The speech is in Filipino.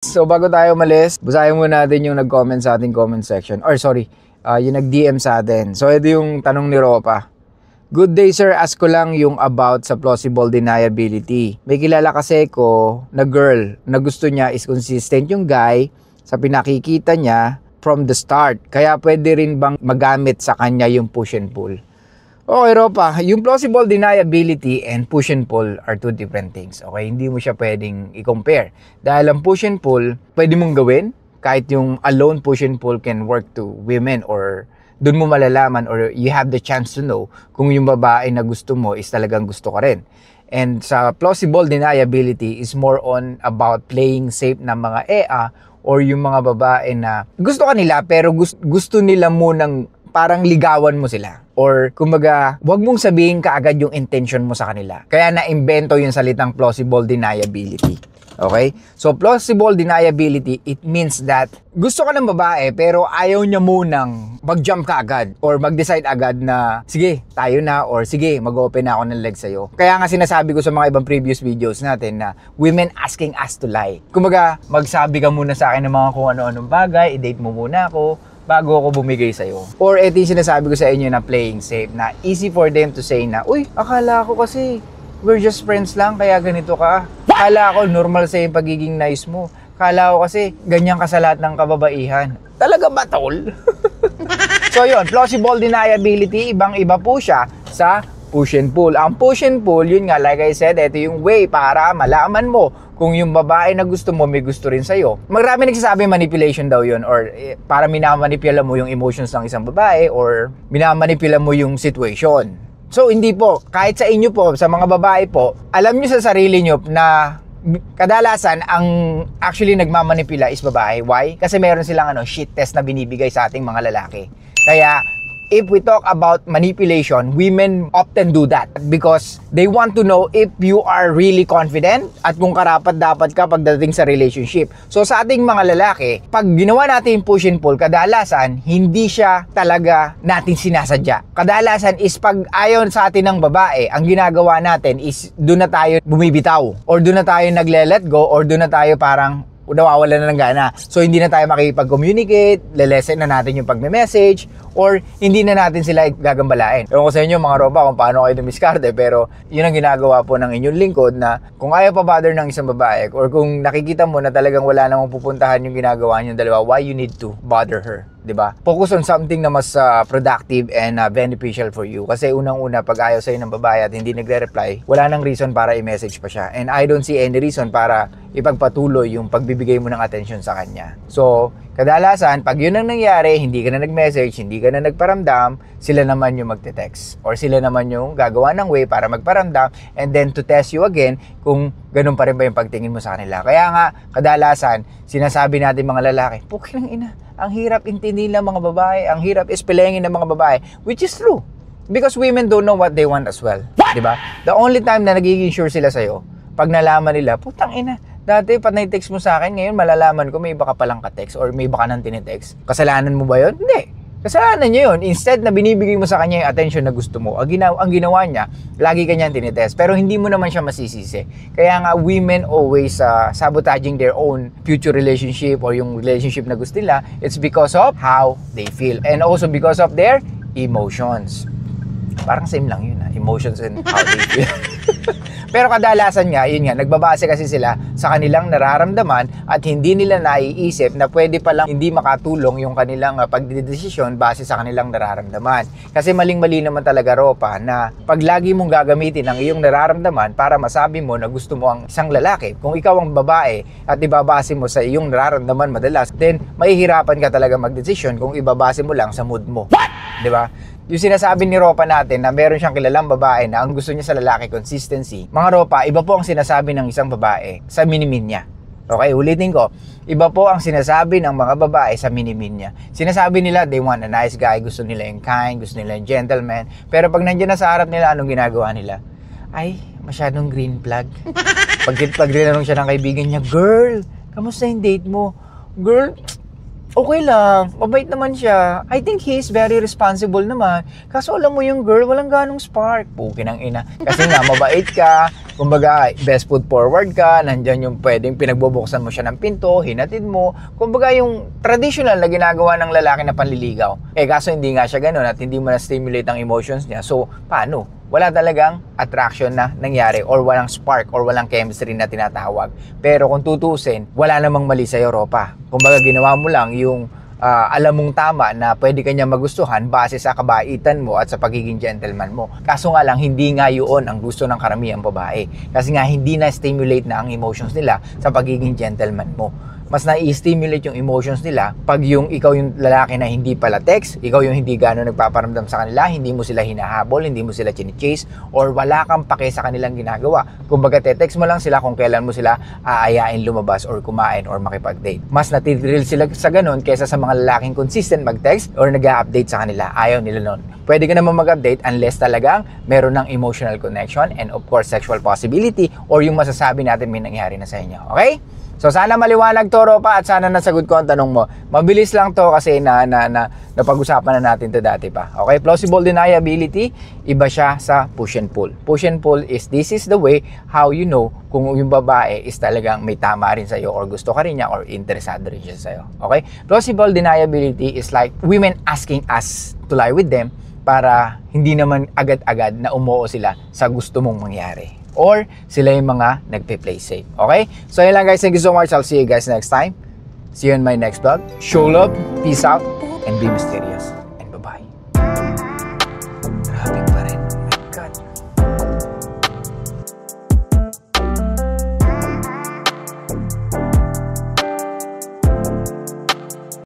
So bago tayo umalis, basahin muna natin yung nag-comment sa ating comment section. Or sorry, yung nag-DM sa atin. So ito yung tanong ni Ropa. Good day sir, ask ko lang yung about sa plausible deniability. May kilala kasi ko na girl na gusto niya is consistent yung guy sa pinakikita niya from the start. Kaya pwede rin bang magamit sa kanya yung push and pull? Okay, Ropa, yung plausible deniability and push and pull are two different things. Okay, hindi mo siya pwedeng i-compare. Dahil ang push and pull, pwede mong gawin. Kahit yung alone push and pull can work to women or dun mo malalaman or you have the chance to know kung yung babae na gusto mo is talagang gusto ka rin. And sa plausible deniability is more on about playing safe na mga EA or yung mga babae na gusto ka nila pero gusto nila munang parang ligawan mo sila. Or kumbaga, wag mong sabihin kaagad yung intention mo sa kanila. Kaya na-invento yung salitang plausible deniability. Okay? So, plausible deniability, it means that gusto ka ng babae pero ayaw niya munang mag-jump ka agad or mag-decide agad na sige, tayo na or sige, mag-open na ako ng leg sa'yo. Kaya nga sinasabi ko sa mga ibang previous videos natin na women asking us to lie. Kumbaga, magsabi ka muna sa akin ng mga kung ano-anong bagay, i-date mo muna ako bago ako bumigay sa'yo. Or ito yung sinasabi ko sa inyo na playing safe, na easy for them to say na, uy, akala ko kasi we're just friends lang kaya ganito ka. Akala ko normal sa yung pagiging nice mo. Akala ko kasi ganyan ka sa lahat ng kababaihan. Talaga ba, tol? So yun, plausible deniability, ibang-iba po siya sa push and pull. Ang push and pull, yun nga, like I said, ito yung way para malaman mo kung yung babae na gusto mo, may gusto rin sa'yo. Marami nagsasabi manipulation daw yun or para minamanipula mo yung emotions ng isang babae or minamanipula mo yung situation. So, hindi po. Kahit sa inyo po, sa mga babae po, alam nyo sa sarili nyo na kadalasan ang actually nagmamanipula is babae. Why? Kasi meron silang shit test na binibigay sa ating mga lalaki. Kaya, if we talk about manipulation, women often do that because they want to know if you are really confident at kung karapat-dapat ka pagdating sa relationship. So sa ating mga lalaki, pag ginawa natin yung push and pull, kadalasan hindi siya talaga natin sinasadya. Kadalasan is pag ayaw sa atin ng babae, ang ginagawa natin is doon na tayo bumibitaw or doon na tayo nagle-let go or doon na tayo parang nawawala na ng gana. So, hindi na tayo makikipag-communicate, lelesen na natin yung pagme-message, or hindi na natin sila gagambalain. Ewan ko sa inyo, mga ropa, kung paano kayo dumiskarte, pero yun ang ginagawa po ng inyong lingkod na kung ayaw pa bother ng isang babae, or kung nakikita mo na talagang wala namang pupuntahan yung ginagawa niyong dalawa, why you need to bother her? Diba? Focus on something na mas productive and beneficial for you. Kasi unang-una, pag ayaw sa'yo ng babae at hindi nagre-reply, wala nang reason para i-message pa siya. And I don't see any reason para ipagpatuloy yung pagbibigay mo ng attention sa kanya. So, kadalasan, pag yun ang nangyari, hindi ka na nag-message, hindi ka na nagparamdam, sila naman yung magte-text. Or sila naman yung gagawa ng way para magparamdam and then to test you again kung ganun pa rin ba yung pagtingin mo sa kanila. Kaya nga, kadalasan, sinasabi natin mga lalaki, puki ng ina, ang hirap intindihin ng mga babae, ang hirap ispelengin ng mga babae, which is true. Because women don't know what they want as well. Diba? The only time na nagiging sure sila sa'yo, pag nalaman nila, putang ina, dati pat na-text mo sa akin, ngayon malalaman ko may iba ka palang ka-text or may iba ka nang tinitext. Kasalanan mo ba yun? Hindi. Kasalanan niya yun. Instead na binibigay mo sa kanya yung attention na gusto mo, ang ginawa niya, lagi kanyang tinitest. Pero hindi mo naman siya masisisi. Kaya nga, women always sabotaging their own future relationship or yung relationship na gusto nila. It's because of how they feel. And also because of their emotions. Parang same lang yun, emotions and how they feel. Pero kadalasan nga, yun nga, nagbabase kasi sila sa kanilang nararamdaman at hindi nila naiisip na pwede palang hindi makatulong yung kanilang pagdedesisyon base sa kanilang nararamdaman. Kasi maling-mali naman talaga, Ropa, na pag lagi mong gagamitin ang iyong nararamdaman para masabi mo na gusto mo ang isang lalaki, kung ikaw ang babae at ibabase mo sa iyong nararamdaman madalas, then mahihirapan ka talaga magdesisyon kung ibabase mo lang sa mood mo. Diba? Yung sinasabi ni Ropa natin na meron siyang kilalang babae na ang gusto niya sa lalaki, consistency. Mga Ropa, iba po ang sinasabi ng isang babae sa minimin niya. Okay, ulitin ko. Iba po ang sinasabi ng mga babae sa minimin niya. Sinasabi nila, they want a nice guy, gusto nila yung kind, gusto nila yung gentleman. Pero pag nandiyan na sa harap nila, anong ginagawa nila? Ay, masyadong green flag. Pag rinanong siya ng kaibigan niya, girl, kamusta yung date mo? Girl, okay lang, mabait naman siya. I think he's very responsible naman. Kaso alam mo yung girl, walang ganong spark. Pukin ang ina. Kasi nga, mabait ka, Kumbaga, best foot forward ka, nandyan yung pwedeng pinagbubuksan mo siya ng pinto, hinatid mo. Kumbaga, yung traditional na ginagawa ng lalaki na panliligaw. Kaso hindi nga siya ganun at hindi mo na-stimulate ang emotions niya. So, paano? Wala talagang attraction na nangyari or walang spark or walang chemistry na tinatawag. Pero kung tutusin, wala namang mali sa Europa. Kumbaga, ginawa mo lang yung alam mong tama na pwede kanya magustuhan base sa kabaitan mo at sa pagiging gentleman mo. Kaso nga lang, hindi nga yun ang gusto ng karamihang babae. Kasi nga, hindi na-stimulate na ang emotions nila sa pagiging gentleman mo. Mas na-stimulate yung emotions nila pag yung ikaw yung lalaki na hindi pala text, ikaw yung hindi gano'n nagpaparamdam sa kanila, hindi mo sila hinahabol, hindi mo sila chine-chase, or wala kang pake sa kanilang ginagawa. Kumbaga, text mo lang sila kung kailan mo sila aayain lumabas or kumain or makipag-date. Mas natithrill sila sa gano'n kaysa sa mga lalaking consistent mag-text or nag-update sa kanila. Ayaw nila nun. Pwede ka naman mag-update unless talagang meron ng emotional connection and of course sexual possibility or yung masasabi natin may nangyari na sa inyo. Okay? So sana maliwanag to, Ropa, at sana nasagot ko ang tanong mo. Mabilis lang to kasi napag-usapan na natin to dati pa. Okay, plausible deniability, iba siya sa push and pull. Push and pull is this is the way how you know kung yung babae is talagang may tama rin sa'yo or gusto ka rin niya or interesado rin siya sa'yo. Okay? Plausible deniability is like women asking us to lie with them para hindi naman agad-agad na umuo sila sa gusto mong mangyari. Or sila yung mga nagpe-play safe. Okay? So yun lang guys. Thank you so much. I'll see you guys next time. See you in my next vlog. Show love, peace out, and be mysterious.